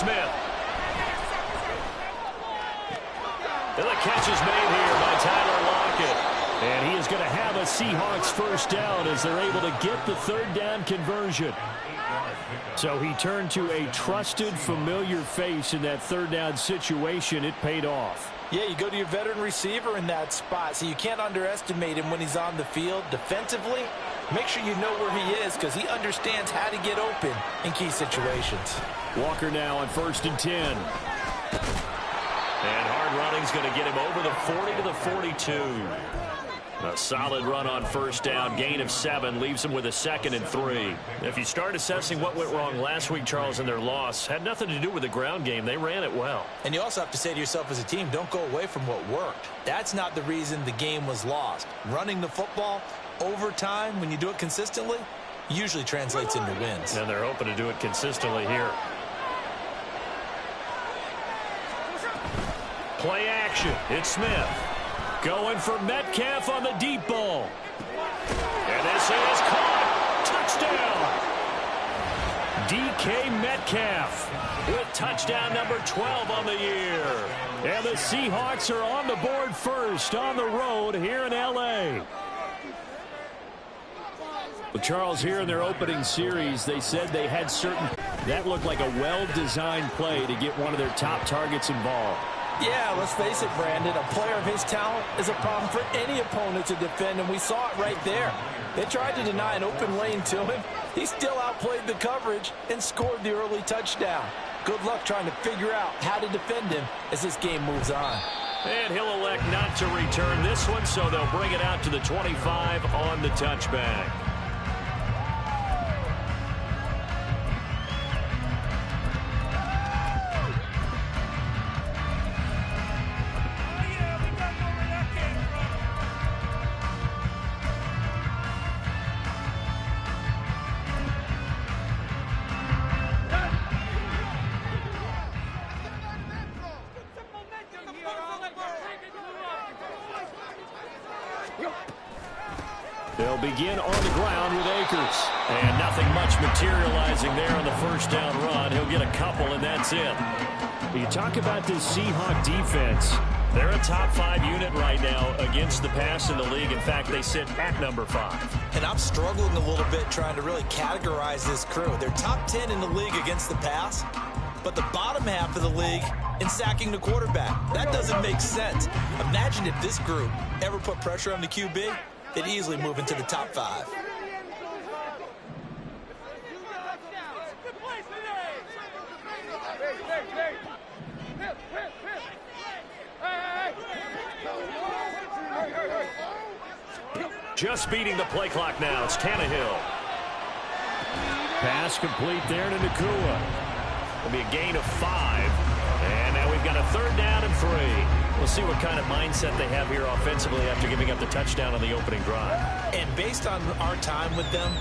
Smith. And the catch is made here by Tyler Lockett. And he is going to have a Seahawks first down as they're able to get the third down conversion. So he turned to a trusted, familiar face in that third down situation. It paid off. Yeah, you go to your veteran receiver in that spot, so you can't underestimate him when he's on the field. Defensively, make sure you know where he is because he understands how to get open in key situations. Walker now on 1st and 10. And hard running's going to get him over the 40 to the 42. A solid run on first down, gain of 7, leaves them with a 2nd and 3. If you start assessing what went wrong last week, Charles, in their loss, had nothing to do with the ground game. They ran it well. And you also have to say to yourself as a team, don't go away from what worked. That's not the reason the game was lost. Running the football over time, when you do it consistently, usually translates into wins. And they're hoping to do it consistently here. Play action. It's Smith. Going for Metcalf on the deep ball. And this is caught. Touchdown. DK Metcalf with touchdown number 12 on the year. And the Seahawks are on the board first on the road here in L.A. Well, Charles, here in their opening series, they said they had certain... That looked like a well-designed play to get one of their top targets involved. Yeah, let's face it, Brandon. A player of his talent is a problem for any opponent to defend, and we saw it right there. They tried to deny an open lane to him. He still outplayed the coverage and scored the early touchdown. Good luck trying to figure out how to defend him as this game moves on. And he'll elect not to return this one, so they'll bring it out to the 25 on the touchback. They'll begin on the ground with Akers. And nothing much materializing there on the first down run. He'll get a couple, and that's it. You talk about this Seahawk defense. They're a top 5 unit right now against the pass in the league. In fact, they sit at number 5. And I'm struggling a little bit trying to really categorize this crew. They're top 10 in the league against the pass, but the bottom half of the league in sacking the quarterback. That doesn't make sense. Imagine if this group ever put pressure on the QB. They'd easily move into the top 5. Just beating the play clock now. It's Tannehill. Pass complete there to Nacua. It'll be a gain of 5. And now we've got a third down and 3. We'll see what kind of mindset they have here offensively after giving up the touchdown on the opening drive. And based on our time with them,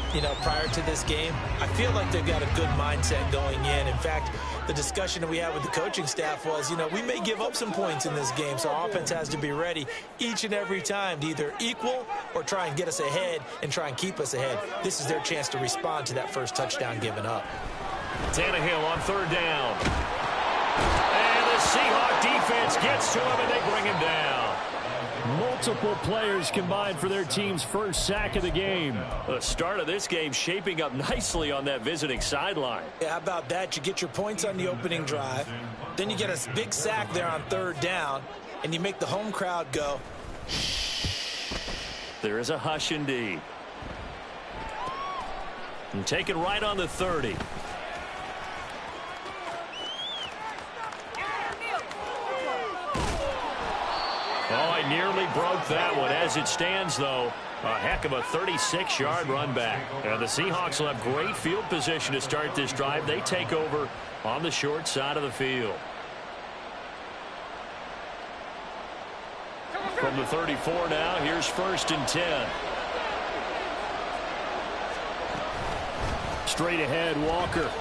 prior to this game, I feel like they've got a good mindset going in. In fact, the discussion that we had with the coaching staff was, we may give up some points in this game, so our offense has to be ready each and every time to either equal or try and get us ahead and try and keep us ahead. This is their chance to respond to that first touchdown given up. Tannehill on third down. And the Seahawk defense gets to him, and they bring him down. Multiple players combined for their team's first sack of the game. The start of this game shaping up nicely on that visiting sideline. Yeah, how about that? You get your points on the opening drive. Then you get a big sack there on third down, and you make the home crowd go. There is a hush indeed. And taken right on the 30. Oh, I nearly broke that one. As it stands, though, a heck of a 36-yard run back. And the Seahawks will have great field position to start this drive. They take over on the short side of the field. From the 34 now, here's 1st and 10. Straight ahead, Walker.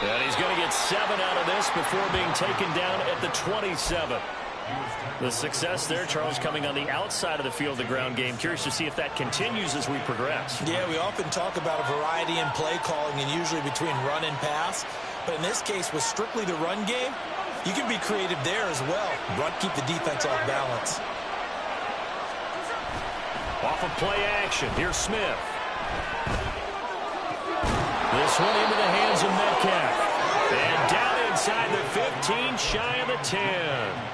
And he's going to get 7 out of this before being taken down at the 27. The success there, Charles, coming on the outside of the field, the ground game. Curious to see if that continues as we progress. Yeah, we often talk about a variety in play calling and usually between run and pass. But in this case, with strictly the run game, you can be creative there as well. Keep the defense off balance. Off of play action, here's Smith. This one into the hands of Metcalf. And down inside the 15, shy of the 10.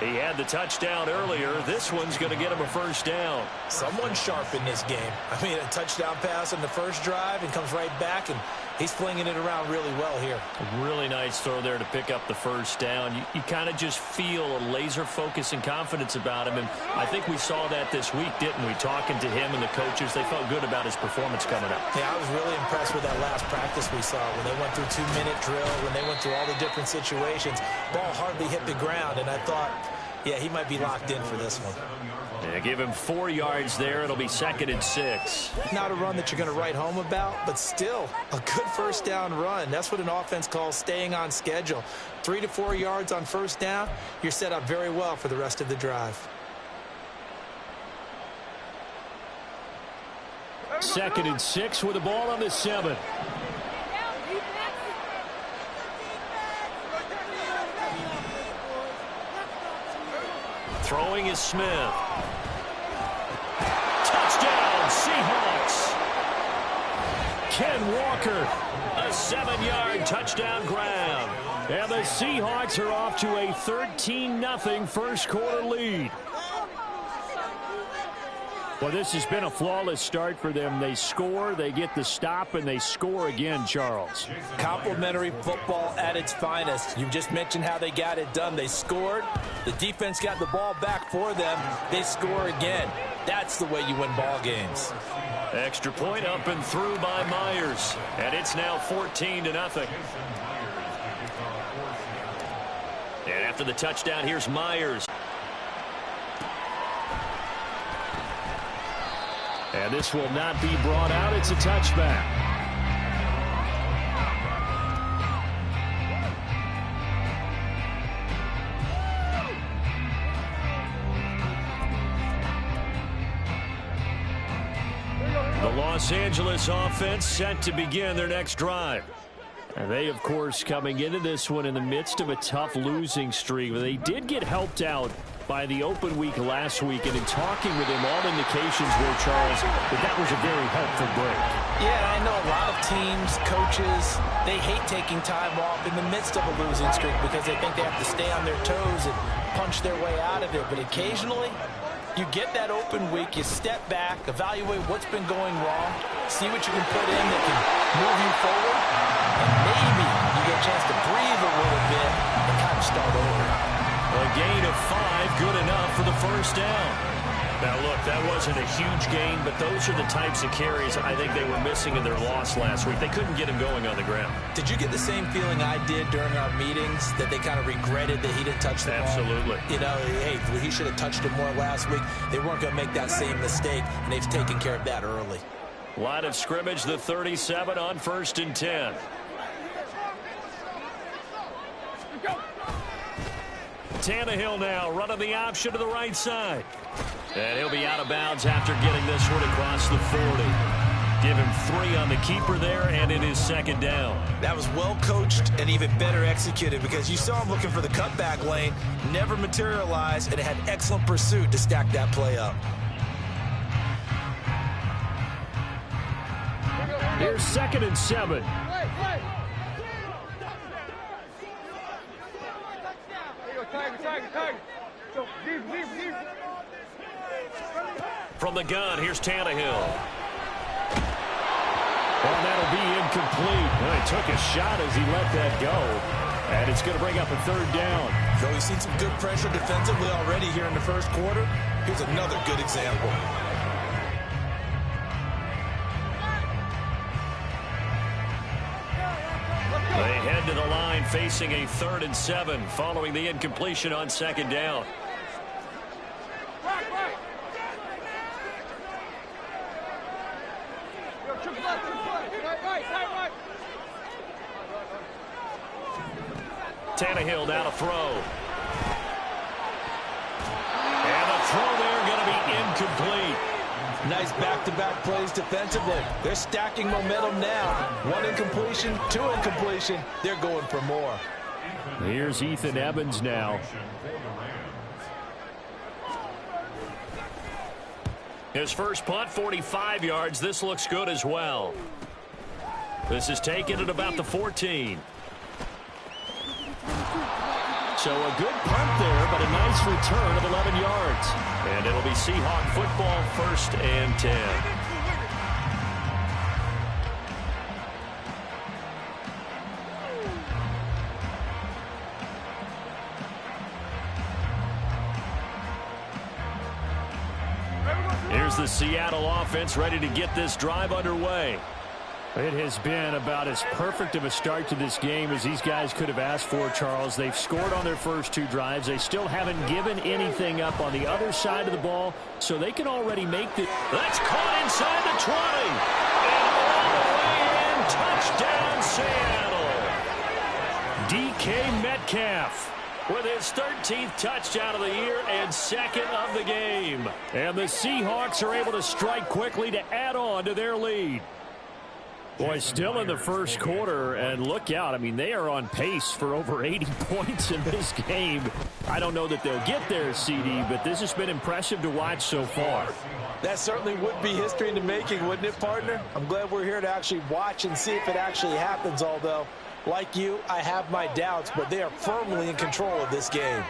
He had the touchdown earlier. This one's going to get him a first down. Someone sharp in this game. I mean, a touchdown pass on the first drive and comes right back, and he's flinging it around really well here. A really nice throw there to pick up the first down. You kind of just feel a laser focus and confidence about him, and I think we saw that this week, didn't we? Talking to him and the coaches, they felt good about his performance coming up. Yeah, I was really impressed with that last practice we saw when they went through 2-minute drill, when they went through all the different situations. Ball hardly hit the ground, and I thought, yeah, he might be locked in for this one. Yeah, give him 4 yards there. It'll be 2nd and 6. Not a run that you're going to write home about, but still a good first down run. That's what an offense calls staying on schedule. 3 to 4 yards on first down, you're set up very well for the rest of the drive. 2nd and 6 with the ball on the 7. Throwing is Smith. Touchdown, Seahawks. Ken Walker, a 7-yard touchdown grab. And the Seahawks are off to a 13-0 first quarter lead. Well, this has been a flawless start for them. They score, they get the stop, and they score again, Charles. Complimentary football at its finest. You just mentioned how they got it done. They scored. The defense got the ball back for them. They score again. That's the way you win ball games. Extra point up and through by Myers. And it's now 14-0. And after the touchdown, here's Myers. And this will not be brought out. It's a touchback. The Los Angeles offense set to begin their next drive. And they, of course, coming into this one in the midst of a tough losing streak. They did get helped out by the open week last week, and in talking with him, all indications were, Charles, that was a very helpful break. Yeah, I know a lot of teams, coaches, they hate taking time off in the midst of a losing streak because they think they have to stay on their toes and punch their way out of it. But occasionally, you get that open week, you step back, evaluate what's been going wrong, see what you can put in that can move you forward, and maybe you get a chance to breathe a little bit and kind of start over. A gain of 5, good enough for the first down. Now, look, that wasn't a huge gain, but those are the types of carries I think they were missing in their loss last week. They couldn't get him going on the ground. Did you get the same feeling I did during our meetings, that they kind of regretted that he didn't touch the ball? Absolutely. You know, hey, he should have touched it more last week. They weren't going to make that same mistake, and they've taken care of that early. Line of scrimmage, the 37 on 1st and 10. Tannehill now running the option to the right side. And he'll be out of bounds after getting this one across the 40. Give him 3 on the keeper there, and it is 2nd down. That was well coached and even better executed because you saw him looking for the cutback lane, never materialized, and had excellent pursuit to stack that play up. Here's 2nd and 7. From the gun, here's Tannehill. Well, that'll be incomplete. Well, he took a shot as he let that go. And it's going to bring up a 3rd down. So we've seen some good pressure defensively already here in the first quarter. Here's another good example. They head to the line facing a 3rd and 7 following the incompletion on 2nd down. Tannehill now to throw. And the throw there going to be incomplete. Nice back-to-back plays defensively. They're stacking momentum now. 1 incompletion, 2 incompletion. They're going for more. Here's Ethan Evans now. His first punt, 45 yards. This looks good as well. This is taken at about the 14. So a good punt there, but a nice return of 11 yards. And it'll be Seahawk football, 1st and 10. Here's the Seattle offense ready to get this drive underway. It has been about as perfect of a start to this game as these guys could have asked for, Charles. They've scored on their first 2 drives. They still haven't given anything up on the other side of the ball, so they can already make the... That's caught inside the 20. And all the way in. Touchdown, Seattle. DK Metcalf with his 13th touchdown of the year and 2nd of the game. And the Seahawks are able to strike quickly to add on to their lead. Boy, still in the first quarter, and look out. I mean, they are on pace for over 80 points in this game. I don't know that they'll get there, CD, but this has been impressive to watch so far. That certainly would be history in the making, wouldn't it, partner? I'm glad we're here to actually watch and see if it actually happens, although, like you, I have my doubts, but they are firmly in control of this game.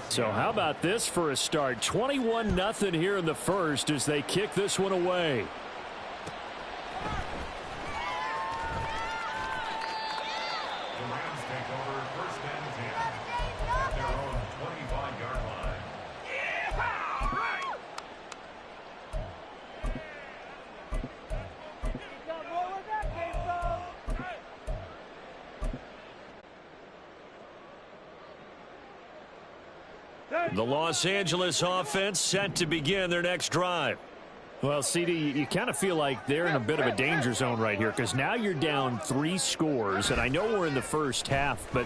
So how about this for a start? 21-0 here in the first as they kick this one away. The Rams take over 1st and 10 at their own 25-yard line. The Los Angeles offense set to begin their next drive. Well, CD, you kind of feel like they're in a bit of a danger zone right here because now you're down 3 scores, and I know we're in the first half, but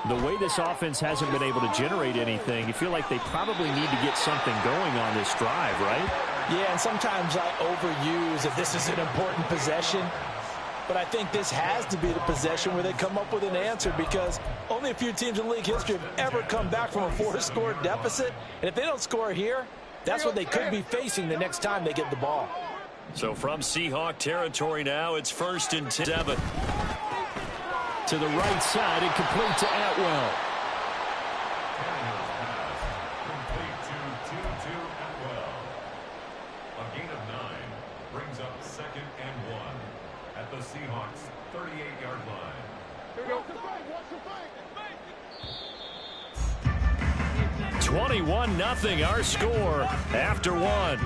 the way this offense hasn't been able to generate anything, you feel like they probably need to get something going on this drive, right? Yeah, and sometimes I overuse that this is an important possession. But I think this has to be the possession where they come up with an answer because only a few teams in league history have ever come back from a 4-score deficit. And if they don't score here, that's what they could be facing the next time they get the ball. So from Seahawk territory now, it's 1st and 7. To the right side and complete to Atwell. Complete to Tutu Atwell. A gain of 9 brings up 2nd and 1 at the Seahawks 38-yard line. 21-0 our score after 1.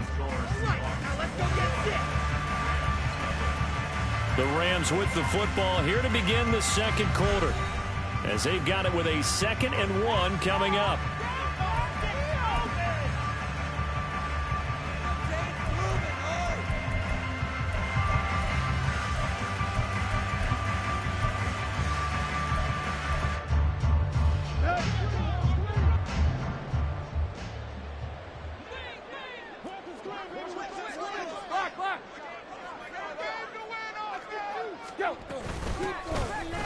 The Rams with the football here to begin the second quarter as they've got it with a 2nd and 1 coming up.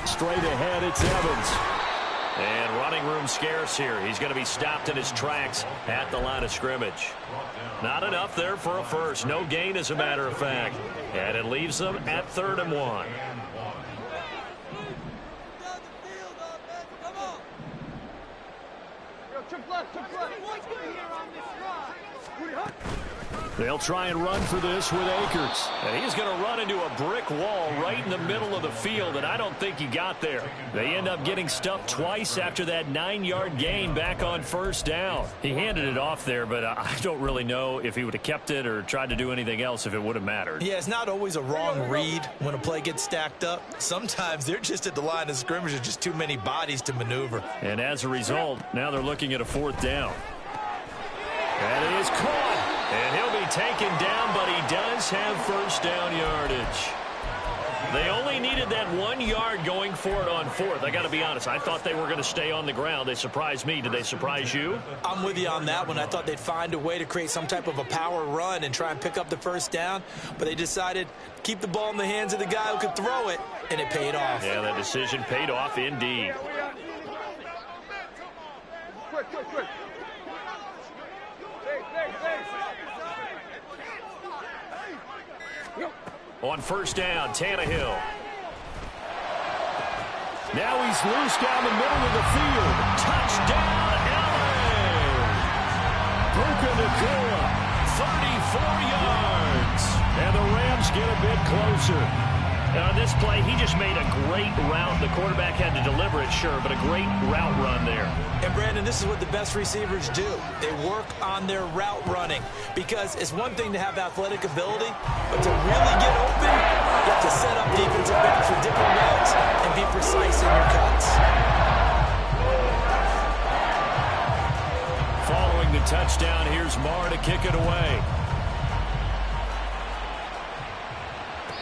Straight ahead, it's Evans. And running room scarce here. He's going to be stopped in his tracks at the line of scrimmage. Not enough there for a first. No gain, as a matter of fact. And it leaves them at 3rd and 1. They'll try and run for this with Akers. And he's going to run into a brick wall right in the middle of the field, and I don't think he got there. They end up getting stuffed twice after that 9-yard gain back on 1st down. He handed it off there, but I don't really know if he would have kept it or tried to do anything else if it would have mattered. Yeah, it's not always a wrong read when a play gets stacked up. Sometimes they're just at the line of scrimmage. There's just too many bodies to maneuver. And as a result, now they're looking at a 4th down. That is caught. And he'll be taken down, but he does have 1st down yardage. They only needed that 1 yard going for it on fourth. I got to be honest. I thought they were going to stay on the ground. They surprised me. Did they surprise you? I'm with you on that one. I thought they'd find a way to create some type of a power run and try and pick up the first down, but they decided to keep the ball in the hands of the guy who could throw it, and it paid off. Yeah, that decision paid off indeed. Quick. On first down, Tannehill. Now he's loose down the middle of the field. Touchdown, LA! Puka Nacua, 34 yards. And the Rams get a bit closer. On this play, he just made a great route. The quarterback had to deliver it, sure, but a great route run there. And, Brandon, this is what the best receivers do. They work on their route running because it's one thing to have athletic ability, but to really get open, you have to set up defensive backs for different routes and be precise in your cuts. Following the touchdown, here's Marr to kick it away.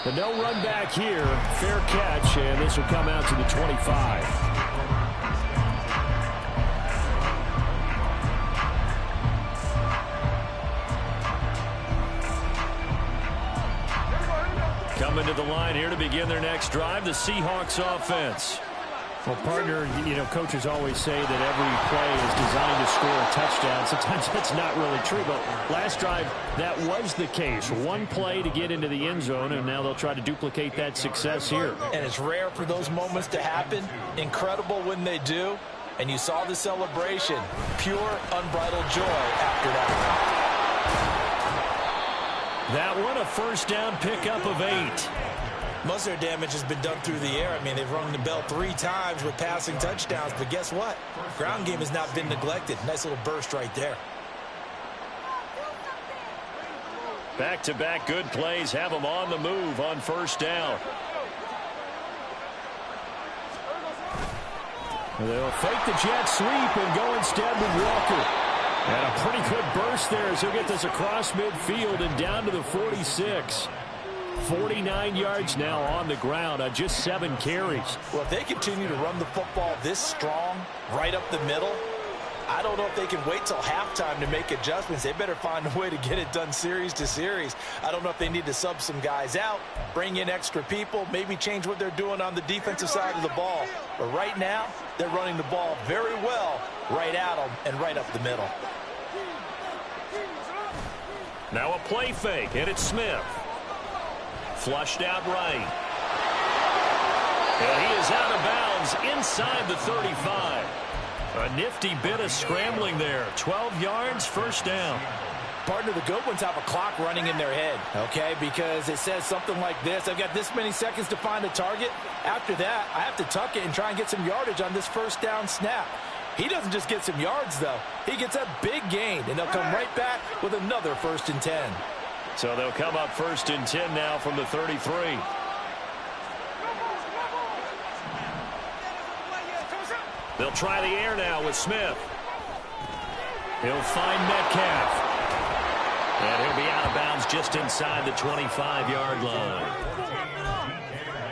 The no run back here, fair catch, and this will come out to the 25. Coming to the line here to begin their next drive, the Seahawks offense. Well, partner, coaches always say that every play is designed to score a touchdown. Sometimes that's not really true, but last drive, that was the case. One play to get into the end zone, and now they'll try to duplicate that success here. And it's rare for those moments to happen. Incredible when they do. And you saw the celebration. Pure, unbridled joy after that. That one, a first down pickup of 8. Most of their damage has been done through the air. I mean, they've rung the bell 3 times with passing touchdowns, but guess what? Ground game has not been neglected. Nice little burst right there. Back-to-back good plays have them on the move on first down. They'll fake the jet sweep and go instead with Walker. And a pretty good burst there as he'll get this across midfield and down to the 46. 49 yards now on the ground on just 7 carries. Well, if they continue to run the football this strong, right up the middle, I don't know if they can wait till halftime to make adjustments. They better find a way to get it done series to series. I don't know if they need to sub some guys out, bring in extra people, maybe change what they're doing on the defensive side of the ball. But right now, they're running the ball very well right at them and right up the middle. Now a play fake, and it's Smith. Flushed out right. And he is out of bounds inside the 35. A nifty bit of scrambling there. 12 yards, first down. Partner, the good ones have a clock running in their head, okay? Because it says something like this. I've got this many seconds to find a target. After that, I have to tuck it and try and get some yardage on this first down snap. He doesn't just get some yards, though. He gets a big gain, and they'll come right back with another 1st and 10. So they'll come up 1st and 10 now from the 33. They'll try the air now with Smith. He'll find Metcalf. And he'll be out of bounds just inside the 25-yard line.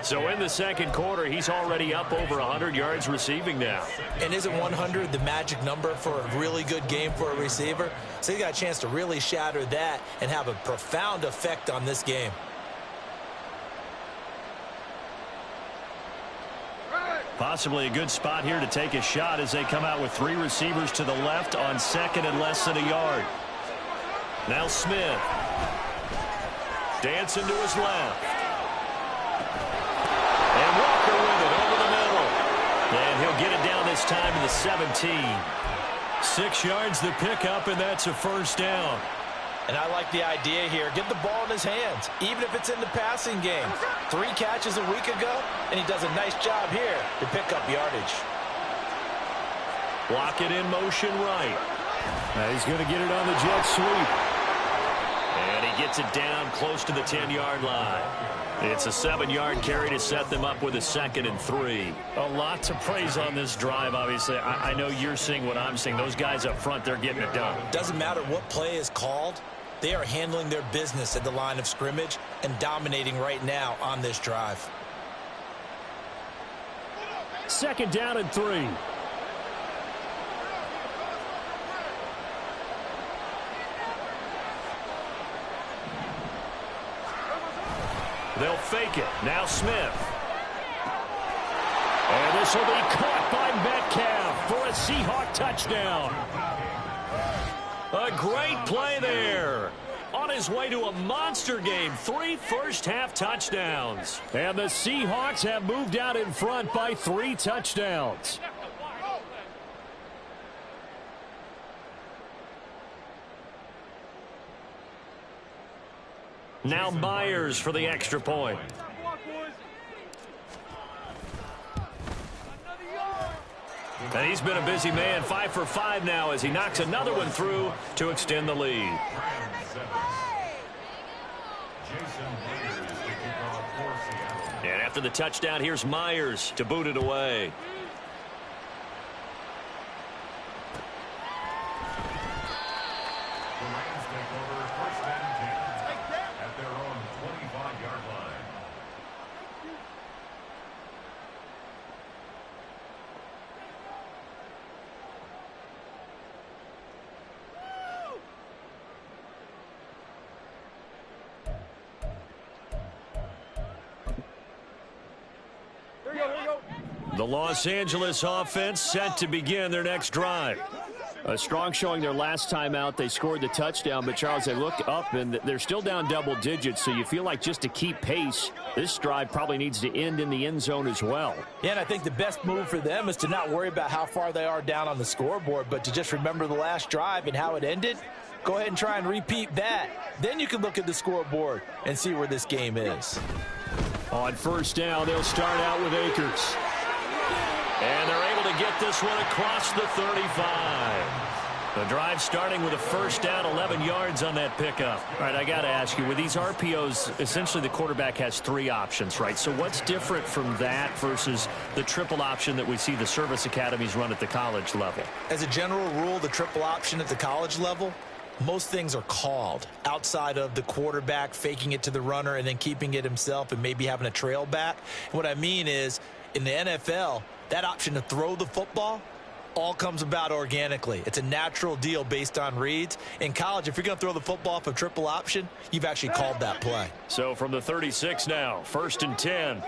So in the second quarter, he's already up over 100 yards receiving now. And isn't 100 the magic number for a really good game for a receiver? So he got a chance to really shatter that and have a profound effect on this game. Possibly a good spot here to take a shot as they come out with 3 receivers to the left on 2nd and less than a yard. Now Smith. Dancing to his left. And Walker with it over the middle. And he'll get it down this time to the 17. 6 yards the pickup, and that's a first down. And I like the idea here. Get the ball in his hands, even if it's in the passing game. 3 catches a week ago, and he does a nice job here to pick up yardage. Block it in motion right. Now he's going to get it on the jet sweep. And he gets it down close to the 10-yard line. It's a 7-yard carry to set them up with a 2nd and 3. A lot to praise on this drive, obviously. I know you're seeing what I'm seeing. Those guys up front, they're getting it done. Doesn't matter what play is called. They are handling their business at the line of scrimmage and dominating right now on this drive. 2nd down and 3. They'll fake it. Now Smith. And this will be caught by Metcalf for a Seahawk touchdown. A great play there. On his way to a monster game. 3 first-half touchdowns. And the Seahawks have moved out in front by 3 touchdowns. Now Myers for the extra point. And he's been a busy man, 5 for 5 now as he knocks another one through to extend the lead. And after the touchdown, here's Myers to boot it away. The Los Angeles offense set to begin their next drive. A strong showing their last time out. They scored the touchdown, but Charles, they look up and they're still down double digits, so you feel like just to keep pace, this drive probably needs to end in the end zone as well. Yeah, and I think the best move for them is to not worry about how far they are down on the scoreboard, but to just remember the last drive and how it ended. Go ahead and try and repeat that. Then you can look at the scoreboard and see where this game is. On 1st down, they'll start out with Akers. And they're able to get this one across the 35. The drive starting with a 1st down, 11 yards on that pickup. All right, I got to ask you, with these RPOs, essentially the quarterback has 3 options, right? So what's different from that versus the triple option that we see the service academies run at the college level? As a general rule, the triple option at the college level, most things are called outside of the quarterback faking it to the runner and then keeping it himself and maybe having a trail back. And what I mean is, in the NFL, that option to throw the football all comes about organically. It's a natural deal based on reads. In college, if you're going to throw the football off a triple option, you've actually called that play. So from the 36 now, 1st and 10.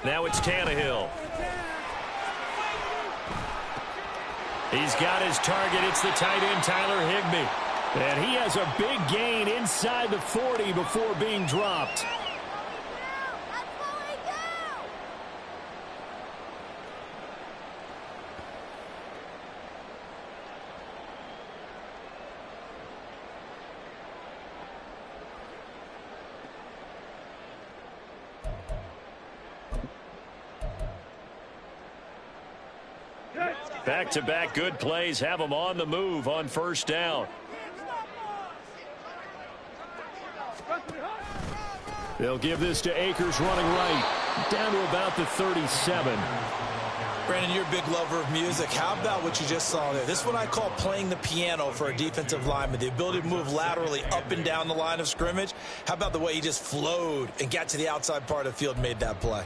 Now it's Tannehill. He's got his target. It's the tight end, Tyler Higbee. And he has a big gain inside the 40 before being dropped. Back-to-back good plays have them on the move on 1st down. They'll give this to Akers running right, down to about the 37. Brandon, you're a big lover of music. How about what you just saw there? This is what I call playing the piano for a defensive lineman, the ability to move laterally up and down the line of scrimmage. How about the way he just flowed and got to the outside part of the field and made that play?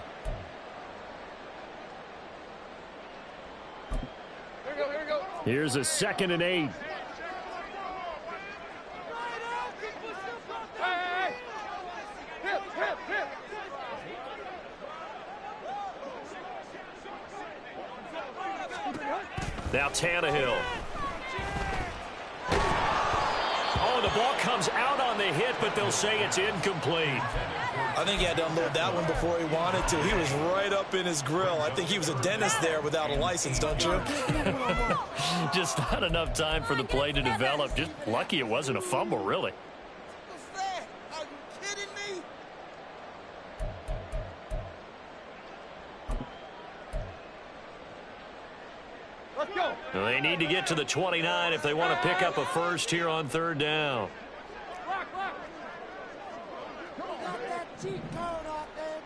Here's a 2nd and 8. Now Tannehill. Oh, the ball comes out on the hit, but they'll say it's incomplete. I think he had to unload that one before he wanted to. He was right up in his grill. I think he was a dentist there without a license, don't you? Just not enough time for the play to develop. Just lucky it wasn't a fumble, really. Are you kidding me? Let's go. Well, they need to get to the 29 if they want to pick up a first here on 3rd down. Cheat code offense.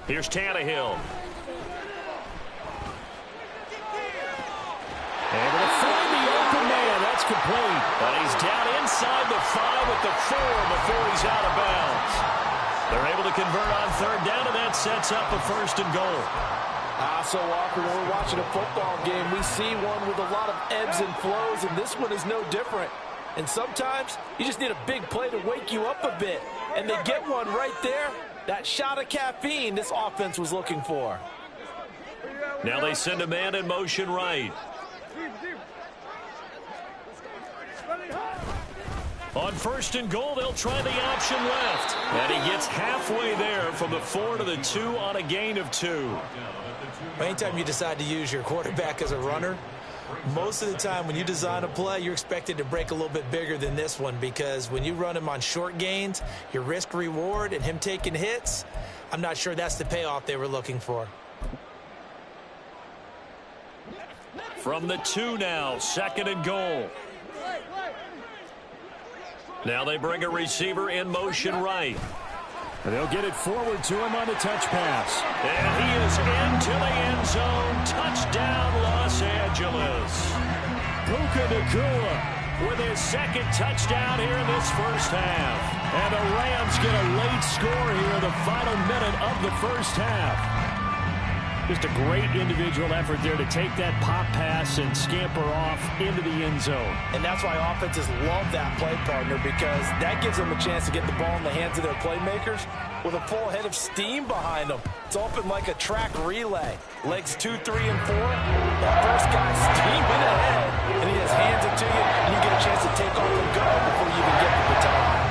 Here's Tannehill. complete. But he's down inside the 5 with the 4 before he's out of bounds. They're able to convert on third down, and that sets up a 1st and goal. So often when we're watching a football game, we see one with a lot of ebbs and flows, and this one is no different. And sometimes you just need a big play to wake you up a bit. And they get one right there. That shot of caffeine this offense was looking for. Now they send a man in motion right. On 1st and goal, they'll try the option left. And he gets halfway there from the 4 to the 2 on a gain of 2. Anytime you decide to use your quarterback as a runner, most of the time when you design a play, you're expected to break a little bit bigger than this one, because when you run him on short gains, your risk-reward and him taking hits, I'm not sure that's the payoff they were looking for. From the 2 now, 2nd and goal. Now they bring a receiver in motion right. And they'll get it forward to him on the touch pass. And he is into the end zone. Touchdown, Los Angeles. Puka Nacua with his 2nd touchdown here in this 1st half. And the Rams get a late score here in the final minute of the 1st half. Just a great individual effort there to take that pop pass and scamper off into the end zone. And that's why offenses love that play, partner, because that gives them a chance to get the ball in the hands of their playmakers with a full head of steam behind them. It's open like a track relay. Legs 2, 3, and 4. That first guy's steaming ahead, and he just hands it to you, and you get a chance to take off and go before you even get the baton.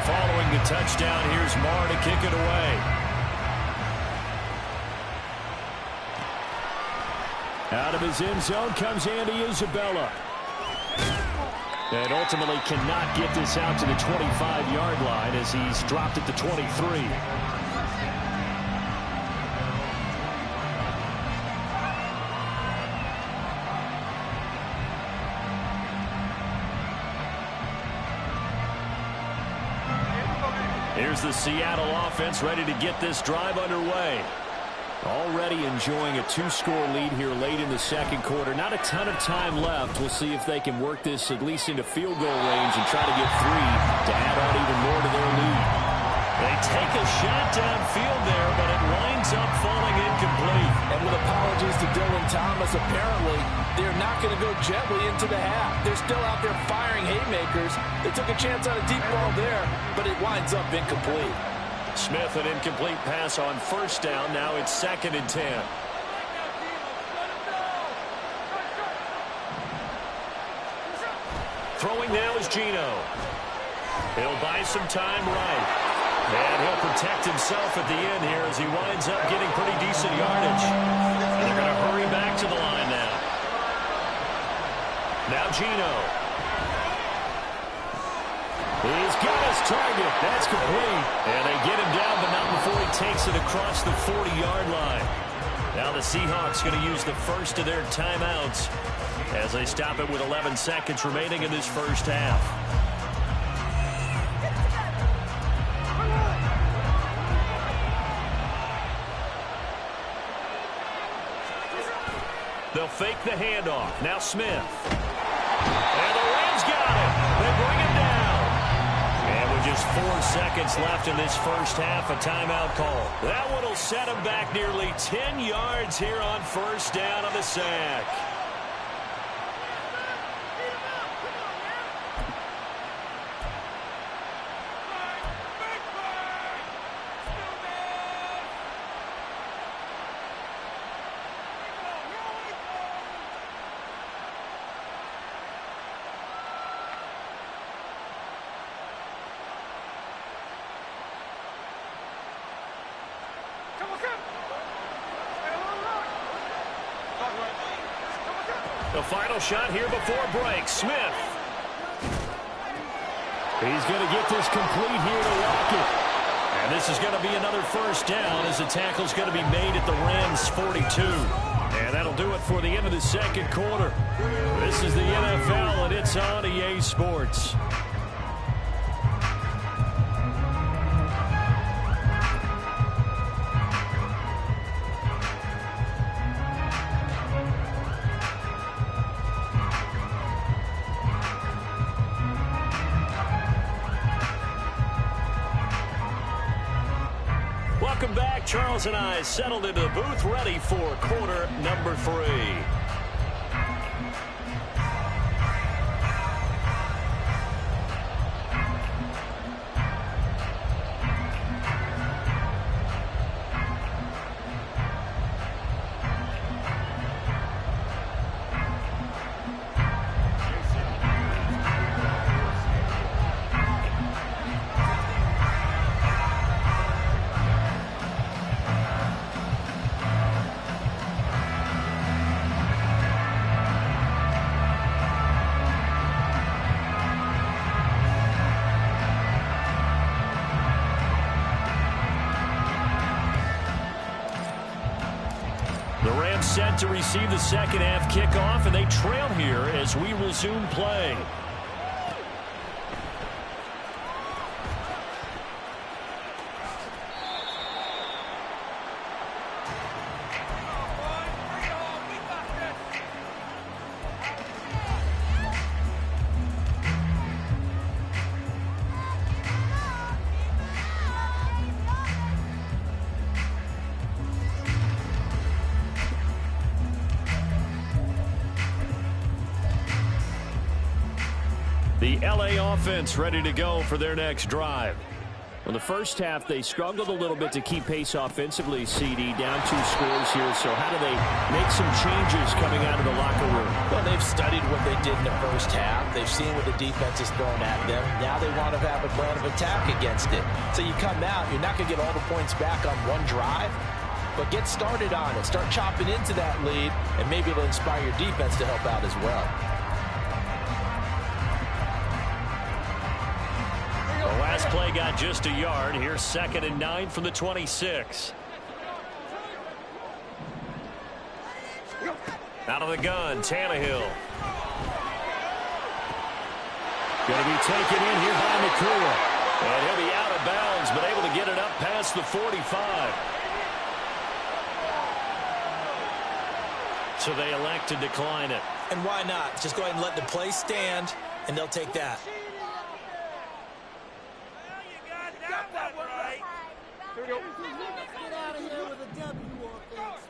Following the touchdown, here's Marr to kick it away. Out of his end zone comes Andy Isabella. And ultimately cannot get this out to the 25-yard line as he's dropped at the 23. Here's the Seattle offense ready to get this drive underway. Already enjoying a 2-score lead here late in the 2nd quarter. Not a ton of time left. We'll see if they can work this at least into field goal range and try to get 3 to add on even more to their lead. They take a shot downfield there, but it winds up falling incomplete. And with apologies to Dylan Thomas, apparently they're not going to go gently into the half. They're still out there firing haymakers. They took a chance on a deep ball there, but it winds up incomplete. Smith, an incomplete pass on 1st down. Now it's 2nd and 10. Throwing now is Geno. He'll buy some time right. And he'll protect himself at the end here as he winds up getting pretty decent yardage. And they're going to hurry back to the line now. Now Geno. He's got his target. That's complete. And they get him down, but not before he takes it across the 40-yard line. Now the Seahawks going to use the first of their timeouts as they stop it with 11 seconds remaining in this 1st half. They'll fake the handoff. Now Smith. And the Rams got it. They bring him down. And with just 4 seconds left in this 1st half, a timeout call. That one will set him back nearly 10 yards here on 1st down on the sack. The final shot here before break. Smith. He's going to get this complete here to Lockett. And this is going to be another 1st down as the tackle's going to be made at the Rams' 42. And that'll do it for the end of the 2nd quarter. This is the NFL, and it's on EA Sports. welcome back. Charles and I settled into the booth, ready for quarter number 3. The Rams set to receive the second half kickoff, and they trail here as we resume play. The LA offense ready to go for their next drive. In the first half, they struggled a little bit to keep pace offensively, CD, down 2 scores here. So how do they make some changes coming out of the locker room? Well, they've studied what they did in the first half. They've seen what the defense is throwing at them. Now they want to have a plan of attack against it. So you come out, you're not going to get all the points back on one drive, but get started on it. Start chopping into that lead, and maybe it'll inspire your defense to help out as well. The last play got just a yard. Here's 2nd and 9 from the 26. Out of the gun, Tannehill. Going to be taken in here by McCool. And he'll be out of bounds, but able to get it up past the 45. So they elect to decline it. And why not? Just go ahead and let the play stand, and they'll take that. Get out of here with a W, offense.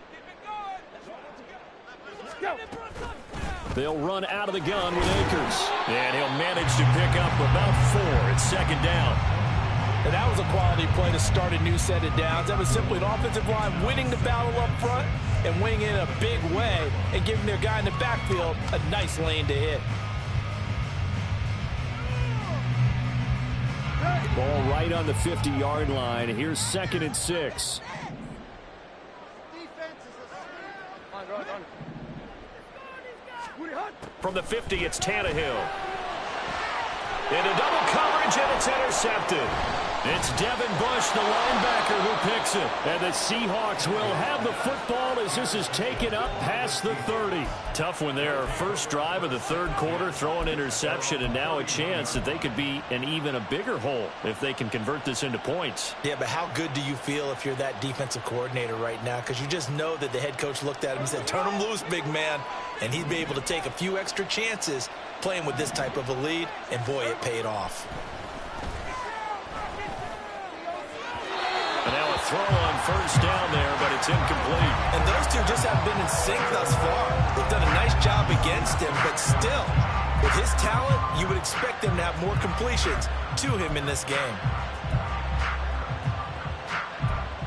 They'll run out of the gun with Akers. And he'll manage to pick up about 4. It's 2nd down. And that was a quality play to start a new set of downs. That was simply an offensive line winning the battle up front and winning it in a big way and giving their guy in the backfield a nice lane to hit. Ball right on the 50-yard line. Here's 2nd and 6. From the 50, it's Tannehill. Into double coverage, and it's intercepted. It's Devin Bush, the linebacker, who picks it. And the Seahawks will have the football as this is taken up past the 30. Tough one there. First drive of the 3rd quarter, throw an interception, and now a chance that they could be in even a bigger hole if they can convert this into points. Yeah, but how good do you feel if you're that defensive coordinator right now? Because you just know that the head coach looked at him and said, turn him loose, big man. And he'd be able to take a few extra chances playing with this type of a lead, and boy, it paid off. And now a throw on first down there, but it's incomplete. And those two just haven't been in sync thus far. They've done a nice job against him, but still, with his talent, you would expect him to have more completions to him in this game.